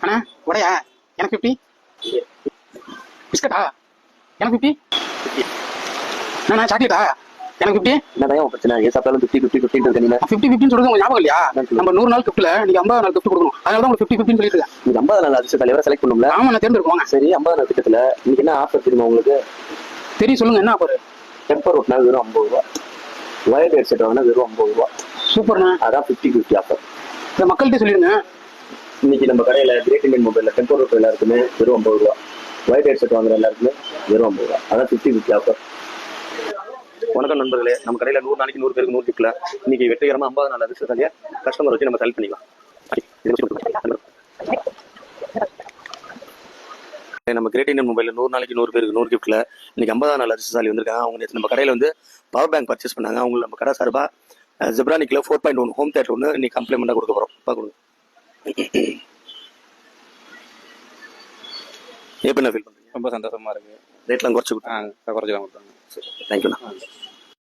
அண்ணா உடையா எனக்கு 50. பிஸ்கட்டா எனக்கு 50. அண்ணா சாக்லேட்டா எனக்கு 50. என்னதான் பிரச்சனை? ஏன் சாப்பிட்டாலும் 50 இருக்கு. நீங்க 50 சொல்றது உங்களுக்கு ஞாபகம் இல்லையா? நம்ம 100 நாள் கிஃப்ட்ல நீங்க 50 நாள் கிஃப்ட் கொடுக்கணும். அதனால தான் உங்களுக்கு 50 சொல்லிட்டு இருக்கேன். நீங்க 50 நாள் அதிர்ஷ்ட தலைவரை செலக்ட் பண்ணும்ல? ஆமா நான் தேர்ந்தெடுப்போங்க. சரி 50 நாள் திட்டத்துல இன்னைக்கு என்ன ஆஃபர் தெரியுமா உங்களுக்கு? தெரியும், சொல்லுங்க என்ன ஆஃபர்? டெம்பர் ஓட்டினா வெறும் 50 ரூபா, வயர்ட் ஹெட்செட் வாங்கினா வெறும் 50 ரூபா. சூப்பர்ண்ணா. அதான் 50 ஆஃபர். இந்த மக்கள்கிட்ட சொல்லிடுங்க. இன்னைக்கு நம்ம கடையில கிரேட் இண்டியன் மொபைல்ல டெம்பர் ஓட்டு எல்லாருக்குமே வெறும் 50 ரூபா, வயர்ட் ஹெட்செட் வாங்குற எல்லாருக்குமே வெறும் 50 ரூபா. அதான் 50 ஆஃபர். வணக்கம் நண்பர்களே, நம்ம கடையில 100 நாளைக்கு 100 பேருக்கு 100 கிஃப்ட்ல இன்னைக்கு வெற்றிகரமா 50 நாள் அதிர்ஷ்டசாலியா கஸ்டமர் வச்சு நம்ம செலக்ட் பண்ணிக்கலாம். நம்ம கிரேட் இண்டியன் மொபைல்ல 100 நாளைக்கு 100 பேருக்கு 100 கிஃப்ட்ல இன்னைக்கு 50 நாள் அதிர்ஷ்டசாலி வந்திருக்காங்க. அவங்க நம்ம கடையில வந்து பவர் பேங்க் பர்ச்சேஸ் பண்ணாங்க. அவங்க நம்ம கடை சார்பா ஜெப்ரானிக்ல 4.1 ஹோம் தியேட்டர் ஒன்று இன்னைக்கு கம்ப்ளிமெண்டா கொடுக்க போறோம். பார்க்கணும். எப்படி ஃபீல் பண்றீங்க? ரொம்ப சந்தோஷமா இருக்கு. ரேட்லாம் குறைச்சு குறைச்சிக்கலாம் கொடுத்தாங்க. தேங்க்யூண்ணா.